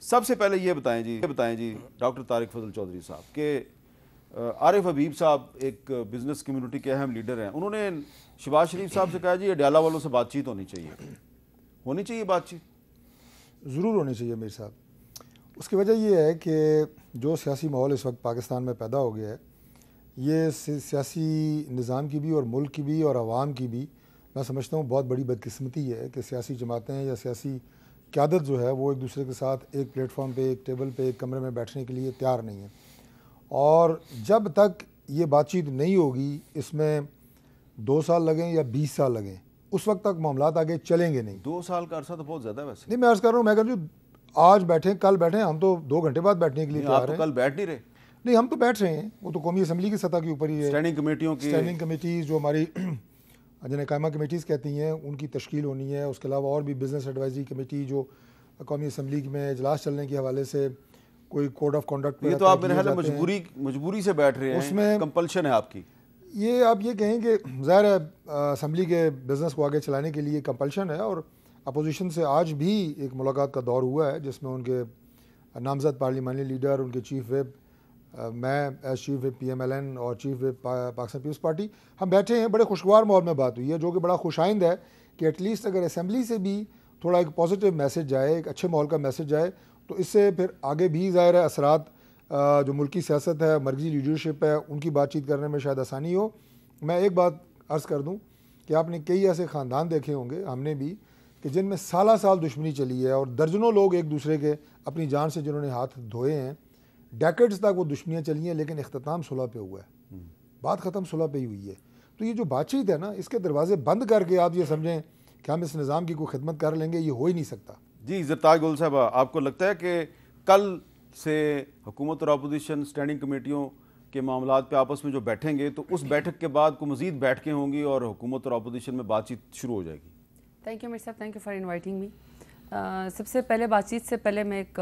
سب سے پہلے یہ بتائیں جی ڈاکٹر طارق فضل چودھری صاحب کہ عارف حبیب صاحب ایک بزنس کمیونٹی کے اہم لیڈر ہیں، انہوں نے شہباز شریف صاحب سے کہا جی یہ ڈیالہ والوں سے بات چیت ہونی چاہیے بات چیت ضرور ہونی چاہیے میر صاحب۔ اس کی وجہ یہ ہے کہ جو سیاسی ماحول اس وقت پاکستان میں پیدا ہو گیا ہے، یہ سیاسی نظام کی بھی اور ملک کی بھی اور عوام کی بھی میں سمجھتا ہوں بہت بڑی بدقسمتی ہے کہ سیاسی جماعتیں یا سیاسی قیادت جو ہے وہ ایک دوسرے کے ساتھ ایک پلیٹ فارم پہ، ایک ٹیبل پہ، ایک کمرے میں بیٹھنے کے لیے تیار نہیں ہے، اور جب تک یہ بات چیت نہیں ہوگی، اس میں 2 سال لگیں یا 20 سال لگیں، اس وقت تک معاملات آگے چلیں گے نہیں۔ 2 سال کا عرصہ تو بہت زیادہ ہے ویسے۔ نہیں، میں عرض کر رہا ہوں، میں کہہ رہا ہوں آج بیٹھیں کل بیٹھیں، ہم تو 2 گھنٹے بعد بیٹھنے کے لیے تیار ہیں۔ آپ تو کل بیٹھ نہیں رہے؟ نہیں، ہم تو بیٹھ رہے ہیں، وہ تو قومی اسمبلی کی سطح کے اوپر ہی ہے۔ اسٹینڈنگ کمیٹیوں کی، اسٹینڈنگ کمیٹیز جو ہماری جنہیں قائمہ کمیٹیز کہتی ہیں، ان کی تشکیل ہونی ہے۔ اس کے علاوہ اور بھی بزنس ایڈوائزری کمیٹی جو قومی اسمبلی میں اجلاس چلنے کے حوالے سے کوئی کوڈ آف کنڈکٹ، یہ تو آپ میرے خیال میں مجبوری سے بیٹھ رہے ہیں، اس میں کمپلشن ہے آپ کی۔ یہ آپ یہ کہیں کہ ظاہر ہے اسمبلی کے بزنس کو آگے چلانے کے لیے کمپلشن ہے، اور اپوزیشن سے آج بھی ایک ملاقات کا دور ہوا ہے جس میں ان کے نامزد پارلیمانی لیڈر، ان کے چیف وپ، میں ایز چیف وپ PMLN اور چیف وپ پاکستان پیپلز پارٹی، ہم بیٹھے ہیں۔ بڑے خوشگوار ماحول میں بات ہوئی ہے، جو کہ بڑا خوش آئند ہے کہ ایٹ لیسٹ اگر اسمبلی سے بھی تھوڑا ایک پازیٹیو میسج جائے، ایک اچھے ماحول کا میسج جائے، تو اس سے پھر آگے بھی ظاہر ہے اثرات جو ملکی سیاست ہے، مرکزی لیڈرشپ ہے، ان کی بات چیت کرنے میں شاید آسانی ہو۔ میں ایک بات عرض کر دوں کہ آپ نے کئی ایسے خاندان دیکھے ہوں گے، ہم نے بھی، کہ جن میں سالہ سال دشمنی چلی ہے اور درجنوں لوگ ایک دوسرے کے اپنی جان سے جنہوں نے ہاتھ دھوئے ہیں، ڈیکڈز تک وہ دشمنیاں چلی ہیں، لیکن اختتام صلح پہ ہوا ہے، بات ختم صلح پہ ہی ہوئی ہے۔ تو یہ جو بات چیت ہے نا، اس کے دروازے بند کر کے آپ یہ سمجھیں کہ ہم اس نظام کی کوئی خدمت کر لیں گے، یہ ہو ہی نہیں سکتا۔ جی زرتاج گل صاحب، آپ کو لگتا ہے کہ کل سے حکومت اور اپوزیشن اسٹینڈنگ کمیٹیوں کے معاملات پہ آپس میں جو بیٹھیں گے، تو اس بیٹھک کے بعد کو مزید بیٹھکیں ہوں گی اور حکومت اور اپوزیشن میں بات چیت شروع ہو جائے گی؟ Thank you Mir Sahab, thank you for inviting me. سب سے پہلے بات چیت سے پہلے میں ایک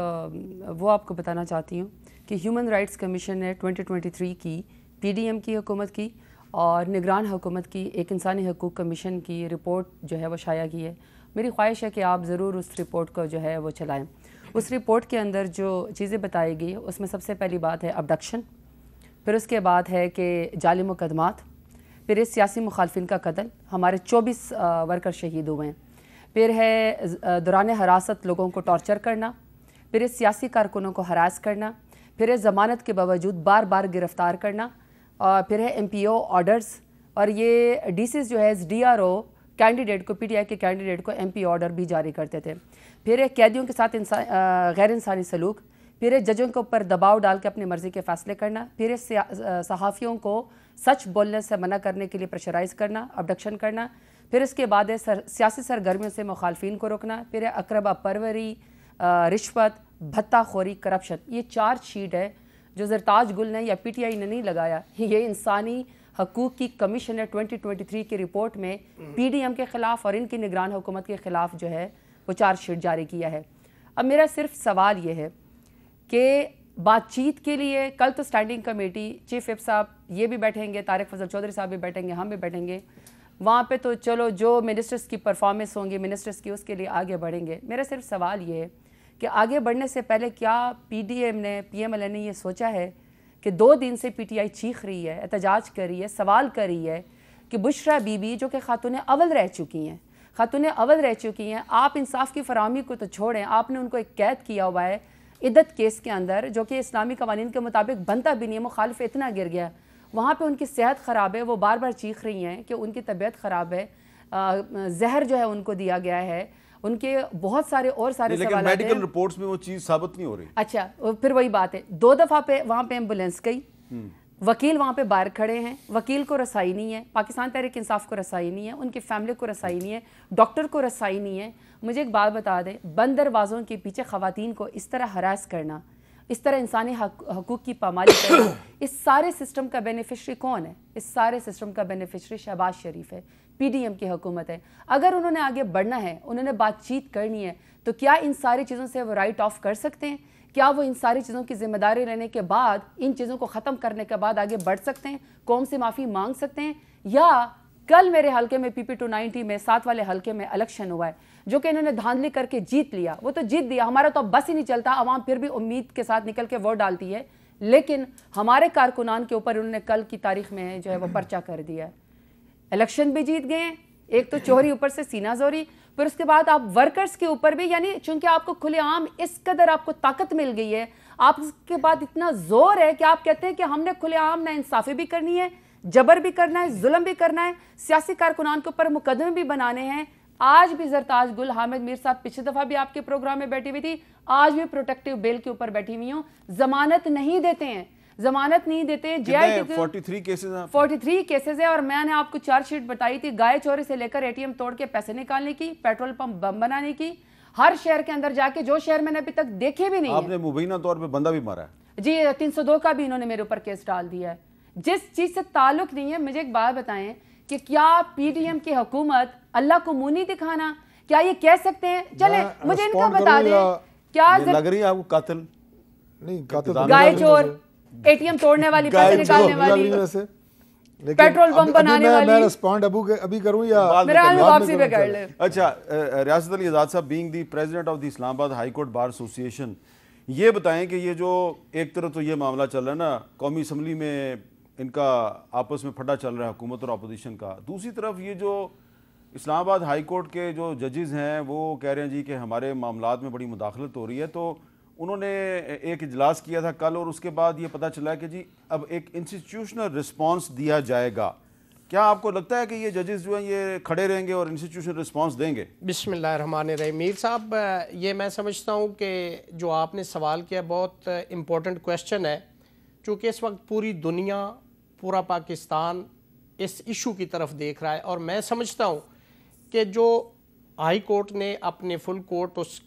وہ آپ کو بتانا چاہتی ہوں کہ ہیومن رائٹس کمیشن نے 2023 کی PDM کی حکومت کی اور نگران حکومت کی ایک انسانی حقوق کمیشن کی رپورٹ جو ہے وہ شائع کی ہے۔ میری خواہش ہے کہ آپ ضرور اس رپورٹ کو جو ہے وہ چلائیں۔ اس رپورٹ کے اندر جو چیزیں بتائی گئی اس میں سب سے پہلی بات ہے ابڈکشن، پھر اس کے بعد ہے کہ جعلی مقدمات، پھر اس سیاسی مخالفین کا قتل، ہمارے 24 ورکر شہید ہوئے ہیں، پھر ہے دوران حراست لوگوں کو ٹارچر کرنا، پھر اس سیاسی کارکنوں کو ہراس کرنا، پھر ہے ضمانت کے باوجود بار بار گرفتار کرنا، اور پھر ہے MPO آرڈرز، اور یہ DCs جو ہے DRO کینڈیڈیٹ کو PTI کے کینڈیڈیٹ کو MP آرڈر بھی جاری کرتے تھے، پھر ہے قیدیوں کے ساتھ غیر انسانی سلوک، پھر ہے ججوں کے اوپر دباؤ ڈال کے اپنی مرضی کے فیصلے کرنا، پھر ہے صحافیوں کو سچ بولنے سے منع کرنے کے لیے پریشرائز کرنا، ابڈکشن کرنا، پھر اس کے بعد ہے سیاسی سرگرمیوں سے مخالفین کو روکنا، پھر ہے اقربا پروری، رشوت، بھتہ خوری، کرپشن۔ یہ چارج شیٹ ہے جو زرتاج گل نے یا PTI نے نہیں لگایا، یہ انسانی حقوق کی کمیشن نے 2023 کی رپورٹ میں PDM کے خلاف اور ان کی نگران حکومت کے خلاف جو ہے وہ چارج شیٹ جاری کیا ہے۔ اب میرا صرف سوال یہ ہے کہ بات چیت کے لیے کل تو اسٹینڈنگ کمیٹی، چیف وپ صاحب یہ بھی بیٹھیں گے، طارق فضل چودھری صاحب بھی بیٹھیں گے، ہم بھی بیٹھیں گے، وہاں پہ تو چلو جو منسٹرز کی پرفارمنس ہوں گی منسٹرز کی، اس کے لیے آگے بڑھیں گے۔ میرا صرف سوال یہ ہے کہ آگے بڑھنے سے پہلے کیا PDM نے، PMLN نے یہ سوچا ہے کہ 2 دن سے PTI چیخ رہی ہے، احتجاج کر رہی ہے، سوال کر رہی ہے کہ بشرا بی بی جو کہ خاتون اول رہ چکی ہیں، آپ انصاف کی فراہمی کو تو چھوڑیں، آپ نے ان کو ایک قید کیا ہوا ہے عدت کیس کے اندر، جو کہ اسلامی قوانین کے مطابق بنتا بھی نہیں ہے، مخالف اتنا گر گیا، وہاں پہ ان کی صحت خراب ہے، وہ بار بار چیخ رہی ہیں کہ ان کی طبیعت خراب ہے، زہر جو ہے ان کو دیا گیا ہے، ان کے بہت سارے سوالات ہیں، لیکن میڈیکل رپورٹس میں وہ چیز ثابت نہیں ہو رہی۔ اچھا، پھر وہی بات ہے، 2 دفعہ پہ وہاں پہ ایمبولینس گئی، وکیل وہاں پہ باہر کھڑے ہیں، وکیل کو رسائی نہیں ہے، پاکستان تحریک انصاف کو رسائی نہیں ہے، ان کی فیملی کو رسائی نہیں ہے، ڈاکٹر کو رسائی نہیں ہے۔ مجھے ایک بات بتا دیں، بند دروازوں کے پیچھے خواتین کو اس طرح ہراس کرنا، اس طرح انسانی حقوق کی پامالی کرنا، اس سارے سسٹم کا بینیفیشری کون ہے؟ اس سارے سسٹم کا بینیفیشری شہباز شریف ہے، PDM کی حکومت ہے۔ اگر انہوں نے آگے بڑھنا ہے، انہوں نے بات چیت کرنی ہے، تو کیا ان ساری چیزوں سے وہ رائٹ آف کر سکتے ہیں؟ کیا وہ ان ساری چیزوں کی ذمہ داری لینے کے بعد، ان چیزوں کو ختم کرنے کے بعد آگے بڑھ سکتے ہیں، قوم سے معافی مانگ سکتے ہیں؟ یا کل میرے حلقے میں PP 290 میں 7 والے حلقے میں الیکشن ہوا ہے، جو کہ انہوں نے دھاندلی کر کے جیت لیا، وہ تو جیت دیا، ہمارا تو اب بس ہی نہیں چلتا، عوام پھر بھی امید کے ساتھ نکل کے ووٹ ڈالتی ہے، لیکن ہمارے کارکنان کے اوپر انہوں نے کل کی تاریخ میں جو ہے وہ پرچہ کر دیا ہے۔ الیکشن بھی جیت گئے ہیں، ایک تو چوری اوپر سے سینہ زوری، پھر اس کے بعد آپ ورکرز کے اوپر بھی، یعنی چونکہ آپ کو کھلے عام اس قدر آپ کو طاقت مل گئی ہے، آپ کے بعد اتنا زور ہے کہ آپ کہتے ہیں کہ ہم نے کھلے عام نا انصافی بھی کرنی ہے، جبر بھی کرنا ہے، ظلم بھی کرنا ہے، سیاسی کارکنان کے اوپر مقدمے بھی بنانے ہیں۔ آج بھی زرتاج گل حامد میر صاحب پچھلی دفعہ بھی آپ کے پروگرام میں بیٹھی ہوئی تھی، آج بھی پروٹیکٹیو بیل کے اوپر بیٹھی ہوئی ہوں، ضمانت نہیں دیتے ہیں، ضمانت نہیں دیتے۔ جے آئی ٹی 43 کیسز ہیں، اور میں نے آپ کو چارج شیٹ بتائی تھی، گائے چوری سے لے کر اے ٹی ایم توڑ کے پیسے نکالنے کی، پیٹرول پمپ بم بنانے کی، ہر شہر کے اندر جا کے، جو شہر میں نے ابھی تک دیکھے بھی نہیں ہیں۔ آپ نے مبینہ طور پہ بندہ بھی مارا ہے جی، 302 کا بھی انہوں نے میرے اوپر کیس ڈال دیا ہے، جس چیز سے تعلق نہیں ہے۔ مجھے ایک بات بتائیں کہ کیا پی ڈی ایم کی حکومت اللہ کو منہ نہیں دکھانا؟ کیا یہ کہہ سکتے ہیں؟ چلیں مجھے ان کا بتا دیں، کیا لگ رہی ہے آپ کو قاتل نہیں، قاتل گائے چور، اے ٹی ایم توڑنے والی، پیسے نکالنے والی، پیٹرول بم بنانے والی؟ میں رسپونڈ ابھی کروں یا میرا حال میں واپسی پہ کر لیں۔ اچھا، ریاست Ali Azad Sahab being the president of the Islamabad high court bar ایسوسی ایشن، یہ بتائیں کہ یہ جو ایک طرف تو یہ معاملہ چل رہا ہے نا، قومی اسمبلی میں ان کا آپس میں پھڈا چل رہا ہے حکومت اور اپوزیشن کا، دوسری طرف یہ جو اسلام آباد ہائی کورٹ کے جو ججز ہیں وہ کہہ رہے ہیں جی کہ ہمارے معاملات میں بڑی مداخلت ہو رہی ہے، تو انہوں نے ایک اجلاس کیا تھا کل، اور اس کے بعد یہ پتہ چلا کہ جی اب ایک انسٹیٹیوشنل رسپانس دیا جائے گا۔ کیا آپ کو لگتا ہے کہ یہ ججز جو ہیں یہ کھڑے رہیں گے اور انسٹیٹیوشنل رسپانس دیں گے؟ بسم اللہ الرحمن الرحیم۔ میر صاحب، یہ میں سمجھتا ہوں کہ جو آپ نے سوال کیا بہت امپورٹنٹ کویسچن ہے، چونکہ اس وقت پوری دنیا، پورا پاکستان اس ایشو کی طرف دیکھ رہا ہے، اور میں سمجھتا ہوں کہ جو ہائی کورٹ نے اپنے فل کورٹ اس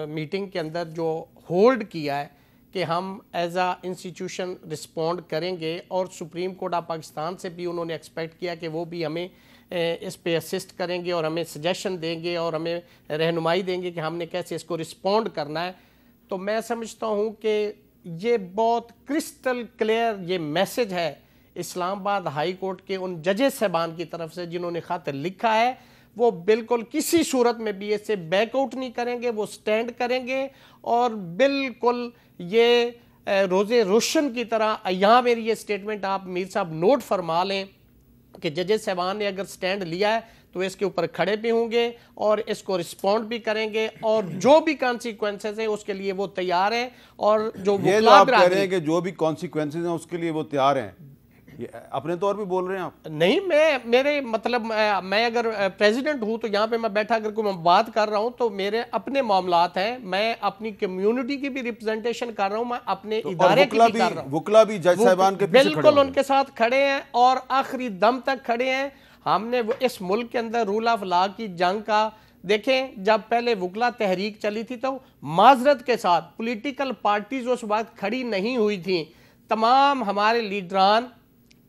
میٹنگ کے اندر جو ہولڈ کیا ہے کہ ہم ایز اے انسٹیٹیوشن رسپونڈ کریں گے، اور سپریم کورٹ آف پاکستان سے بھی انہوں نے ایکسپیکٹ کیا کہ وہ بھی ہمیں اس پہ اسسٹ کریں گے اور ہمیں سجیشن دیں گے اور ہمیں رہنمائی دیں گے کہ ہم نے کیسے اس کو رسپونڈ کرنا ہے، تو میں سمجھتا ہوں کہ یہ بہت کرسٹل کلیئر یہ میسج ہے اسلام آباد ہائی کورٹ کے ان ججز صاحبان کی طرف سے جنہوں نے خط لکھا ہے، وہ بالکل کسی صورت میں بھی اس سے بیک آؤٹ نہیں کریں گے، وہ سٹینڈ کریں گے، اور بالکل یہ روزے روشن کی طرح۔ یہاں میری یہ سٹیٹمنٹ آپ میر صاحب نوٹ فرما لیں کہ ججز صاحبان نے اگر سٹینڈ لیا ہے تو اس کے اوپر کھڑے بھی ہوں گے اور اس کو رسپونڈ بھی کریں گے، اور جو بھی کانسیکوینسز ہیں اس کے لیے وہ تیار ہیں، اور جو یہ جو آپ کہہ رہے ہیں کہ جو بھی کانسیکوینسز ہیں اس کے لیے وہ تیار ہیں، یہ اپنے طور پہ بول رہے ہیں آپ؟ نہیں، میرے مطلب میں اگر پریزیڈنٹ ہوں تو یہاں پہ میں بیٹھا اگر کوئی بات کر رہا ہوں تو میرے اپنے معاملات ہیں، میں اپنی کمیونٹی کی بھی ریپرزنٹیشن کر رہا ہوں، میں اپنے ادارے کی بھی کر رہا ہوں۔ وکلا بھی جج صاحبان کے پیچھے کھڑے بالکل ان کے ساتھ کھڑے ہیں اور آخری دم تک کھڑے ہیں۔ ہم نے اس ملک کے اندر رول آف لا کی جنگ کا دیکھیں، جب پہلے وکلا تحریک چلی تھی تو معذرت کے ساتھ پولیٹیکل پارٹیز اس وقت کھڑی نہیں ہوئی تھیں، تمام ہمارے لیڈران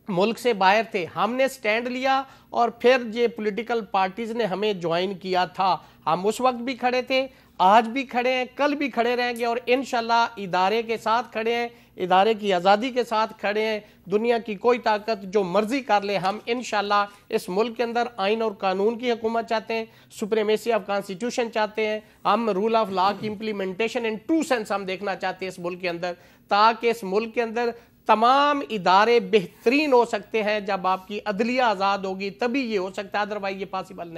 ملک سے باہر تھے، ہم نے سٹینڈ لیا اور پھر یہ پولیٹیکل پارٹیز نے ہمیں جوائن کیا تھا، ہم اس وقت بھی کھڑے تھے، آج بھی کھڑے ہیں، کل بھی کھڑے رہیں گے، اور انشاءاللہ ادارے کے ساتھ کھڑے ہیں، ادارے کی آزادی کے ساتھ کھڑے ہیں۔ دنیا کی کوئی طاقت جو مرضی کر لے، ہم انشاءاللہ اس ملک کے اندر آئین اور قانون کی حکومت چاہتے ہیں، سپریمیسی آف کانسٹیٹیوشن چاہتے ہیں، ہم رول آف لا کی امپلیمنٹیشن ان ٹرو سینس ہم دیکھنا چاہتے ہیں اس ملک کے اندر، تاکہ اس ملک کے اندر تمام ادارے بہترین ہو سکتے ہیں۔ جب آپ کی عدلیہ آزاد ہوگی تبھی یہ ہو سکتا ہے، ادروائز یہ پاسبل نہیں۔